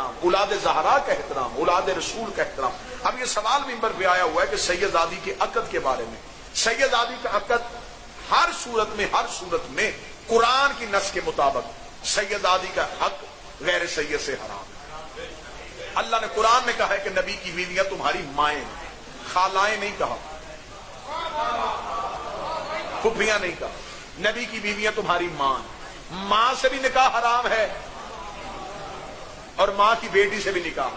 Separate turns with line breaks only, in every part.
احترام، اولاد زہرا کا احترام، اولاد رسول کا احترام۔ اب یہ سوال ممبر پہ آیا ہوا ہے کہ سیدزادی کے عقد کے بارے میں۔ سیدزادی کا عقد ہر صورت میں قرآن کی نص کے مطابق سیدزادی کا حق غیر سید سے حرام ہے۔ اللہ نے قرآن میں کہا ہے کہ نبی کی بیویاں تمہاری مائیں، خالائیں نہیں کہا، پھپھیاں نہیں کہا، نبی کی بیویاں تمہاری ماں سے بھی نکاح حرام ہے اور ماں کی بیٹی سے بھی نکاح۔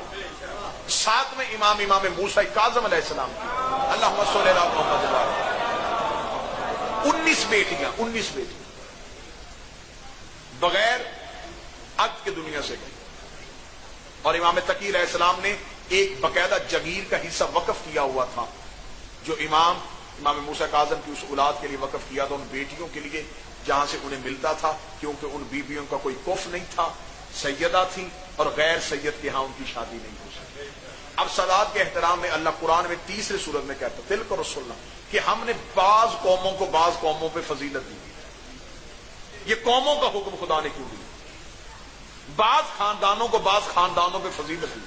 ساتھ میں امام موسیٰ کاظم علیہ السلام کی اللہم صلی اللہ علیہ محمد 19 بیٹیاں بغیر عقد کے دنیا سے گئی، اور امام تقی علیہ السلام نے ایک باقاعدہ جگیر کا حصہ وقف کیا ہوا تھا جو امام موسیٰ کاظم کی اس اولاد کے لیے وقف کیا تھا، ان بیٹیوں کے لیے جہاں سے انہیں ملتا تھا، کیونکہ ان بیویوں کا کوئی کف نہیں تھا، سیدہ تھی اور غیر سید کے ہاں ان کی شادی نہیں ہو سکتی۔ اب سادات کے احترام میں اللہ قرآن میں تیسرے سورت میں کہتا ہے تلک رسولنا کہ ہم نے بعض قوموں کو بعض قوموں پہ فضیلت دی۔ یہ قوموں کا حکم خدا نے کیوں دیا؟ بعض خاندانوں کو بعض خاندانوں پہ فضیلت دی۔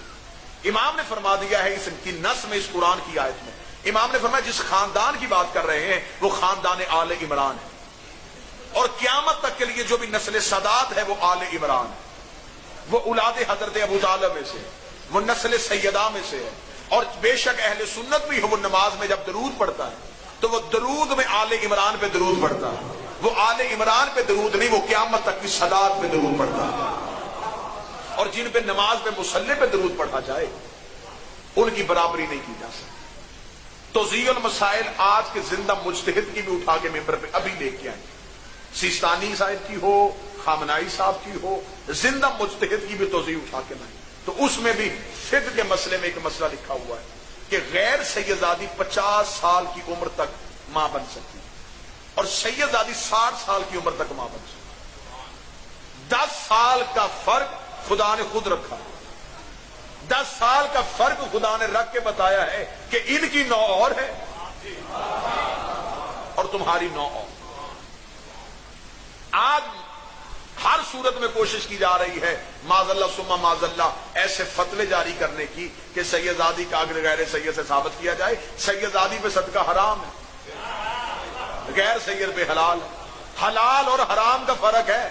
امام نے فرما دیا ہے اس کی نص میں، اس قرآن کی آیت میں امام نے فرمایا جس خاندان کی بات کر رہے ہیں وہ خاندان آل عمران ہے، اور قیامت تک کے لیے جو بھی نسل سادات ہے وہ آل عمران ہے، وہ اولاد حضرت ابو طالب میں سے ہے، وہ نسل سیدہ میں سے ہے۔ اور بے شک اہل سنت بھی ہے، وہ نماز میں جب درود پڑھتا ہے تو وہ درود میں آل عمران پہ درود پڑھتا ہے، وہ آل عمران پہ درود نہیں، وہ قیامت تک کی سادات پہ درود پڑھتا ہے۔ اور جن پہ نماز پہ مصلی پہ درود پڑھا جائے ان کی برابری نہیں کی جا سکتی۔ توضیح المسائل آج کے زندہ مجتہد کی بھی اٹھا کے ممبر پہ ابھی لے کے آئیں، سیستانی صاحب کی ہو، خامنائی صاحب کی ہو، زندہ مجتہد کی بھی توضیح اٹھا کے لائیں، تو اس میں بھی فقہ کے مسئلے میں ایک مسئلہ لکھا ہوا ہے کہ غیر سیدزادی 50 سال کی عمر تک ماں بن سکتی اور سیدزادی 60 سال کی عمر تک ماں بن سکتی۔ 10 سال کا فرق خدا نے خود رکھا، 10 سال کا فرق خدا نے رکھ کے بتایا ہے کہ ان کی نو اور ہے اور تمہاری نو اور۔ آج ہر صورت میں کوشش کی جا رہی ہے معاذ اللہ ثم معاذ اللہ ایسے فتوے جاری کرنے کی کہ سیدزادی کا اگر غیر سید سے ثابت کیا جائے سیدزادی پہ صدقہ حرام ہے، غیر سید پہ حلال ہے۔ حلال اور حرام کا فرق ہے۔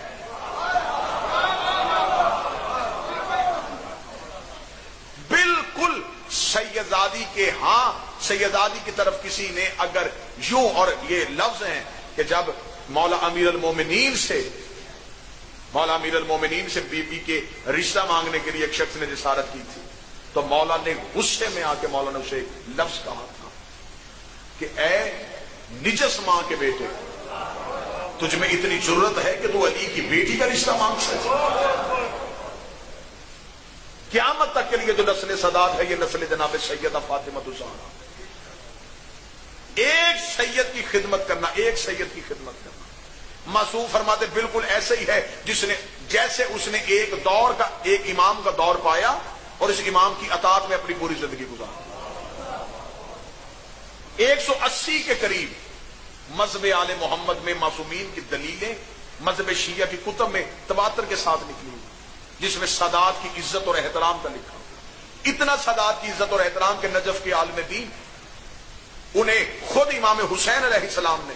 بالکل سیدزادی کے ہاں سیدزادی کی طرف کسی نے اگر یوں، اور یہ لفظ ہیں کہ جب مولا امیر المومنین سے بی بی کے رشتہ مانگنے کے لیے ایک شخص نے جسارت کی تھی تو مولا نے غصے میں آ کے مولا نے اسے لفظ کہا تھا کہ اے نجس ماں کے بیٹے، تجھ میں اتنی جرت ہے کہ تو علی کی بیٹی کا رشتہ مانگ سکے؟ قیامت تک کے لیے جو نسل سادات ہے یہ نسل جناب سیدہ فاطمہ الزہرا۔ ایک سید کی خدمت کرنا، ایک سید کی خدمت کرنا، معصوم فرماتے بالکل ایسے ہی ہے جیسے اس نے ایک امام کا دور پایا اور اس امام کی اطاعت میں اپنی پوری زندگی گزاری۔ 180 کے قریب مذہب آل محمد میں معصومین کی دلیلیں مذہب شیعہ کی کتب میں تواتر کے ساتھ نکلی ہوئی، جس میں سادات کی عزت اور احترام کا لکھا۔ اتنا سادات کی عزت اور احترام کے نجف کے عالم دین انہیں خود امام حسین علیہ السلام نے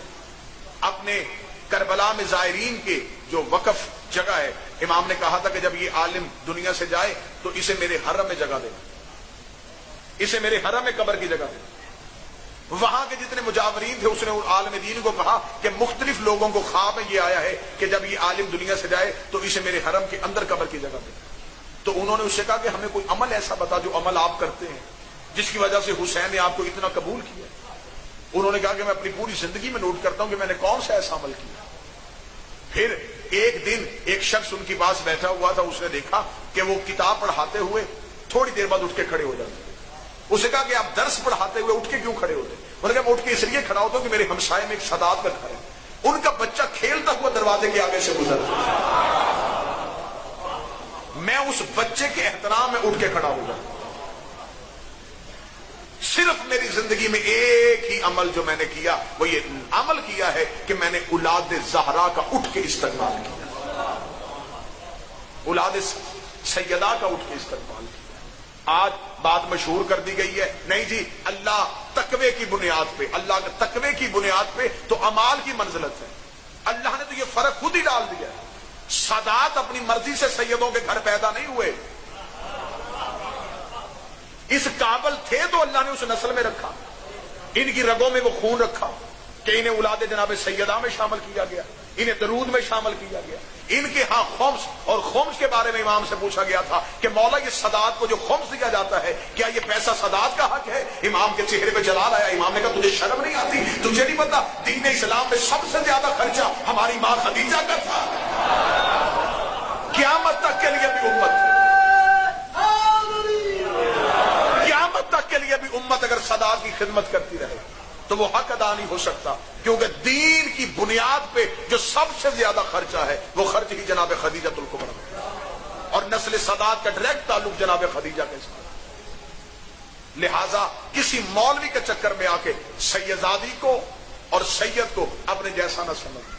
اپنے کربلا میں زائرین کے جو وقف جگہ ہے، امام نے کہا تھا کہ جب یہ عالم دنیا سے جائے تو اسے میرے حرم میں جگہ دینا، اسے میرے حرم میں قبر کی جگہ دینا۔ وہاں کے جتنے مجاورین تھے اس نے عالم دین کو کہا کہ مختلف لوگوں کو خواب میں یہ آیا ہے کہ جب یہ عالم دنیا سے جائے تو اسے میرے حرم کے اندر قبر کی جگہ دینا۔ تو انہوں نے اس سے کہا کہ ہمیں کوئی عمل ایسا بتا جو عمل آپ کرتے ہیں جس کی وجہ سے حسین نے آپ کو اتنا قبول کیا۔ انہوں نے کہا کہ میں اپنی پوری زندگی میں نوٹ کرتا ہوں کہ میں نے کون سا ایسا عمل کیا۔ پھر ایک دن ایک شخص ان کے پاس بیٹھا ہوا تھا، اس نے دیکھا کہ وہ کتاب پڑھاتے ہوئے تھوڑی دیر بعد اٹھ کے کھڑے ہو جاتے۔ اسے کہا کہ آپ درس پڑھاتے ہوئے اٹھ کے کیوں کھڑے ہوتے؟ انہوں نے کہا میں اٹھ کے اس لیے کھڑا ہوتا ہوں کہ میرے ہمسائے میں ایک سادات کا گھر ہے، ان کا بچہ کھیلتا ہوا دروازے کے آگے سے گزرتا، میں اس بچے کے احترام میں اٹھ کے کھڑا ہو جاتا۔ صرف میری زندگی میں ایک ہی عمل جو میں نے کیا وہ یہ عمل کیا ہے کہ میں نے اولاد زہرا کا اٹھ کے استقبال کیا۔ اولاد سیدہ کا اٹھ کے استقبال کیا۔ آج بات مشہور کر دی گئی ہے، نہیں جی اللہ تقوی کی بنیاد پہ، اللہ کے تقوی کی بنیاد پہ تو امال کی منزلت ہے۔ اللہ نے تو یہ فرق خود ہی ڈال دیا ہے۔ سادات اپنی مرضی سے سیدوں کے گھر پیدا نہیں ہوئے، اس قابل تھے تو اللہ نے اس نسل میں رکھا، ان کی رگوں میں وہ خون رکھا کہ انہیں اولاد جناب سیدہ میں شامل کیا گیا، انہیں درود میں شامل کیا گیا۔ ان کے ہاں خمس، اور خمس کے بارے میں امام سے پوچھا گیا تھا کہ مولا یہ سادات کو جو خمس دیا جاتا ہے کیا یہ پیسہ سادات کا حق ہے؟ امام کے چہرے پہ جلال آیا، امام نے کہا تجھے شرم نہیں آتی؟ تجھے نہیں پتا دین اسلام میں سب سے زیادہ خرچہ ہماری ماں خدیجہ کا تھا؟ قیامت تک کے لیے بھی امت، قیامت تک کے لیے بھی امت اگر سادات کی خدمت کرتی رہے تو وہ حق ادا نہیں ہو سکتا، کیونکہ دین کی بنیاد پہ جو سب سے زیادہ خرچہ ہے وہ خرچ ہی جناب خدیجہ الکبریٰ، اور نسل سادات کا ڈائریکٹ تعلق جناب خدیجہ کے ساتھ۔ لہذا کسی مولوی کے چکر میں آ کے سیدزادی کو اور سید کو اپنے جیسا نہ سمجھنا،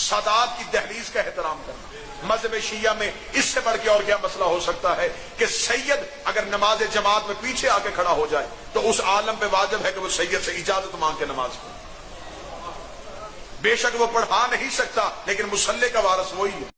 سادات کی دہلیز کا احترام کرنا۔ مذہب شیعہ میں اس سے بڑھ کے اور کیا مسئلہ ہو سکتا ہے کہ سید اگر نماز جماعت میں پیچھے آ کے کھڑا ہو جائے تو اس عالم پہ واجب ہے کہ وہ سید سے اجازت مانگ کے نماز پڑھے۔ بے شک وہ پڑھا نہیں سکتا لیکن مصلی کا وارث وہی ہے۔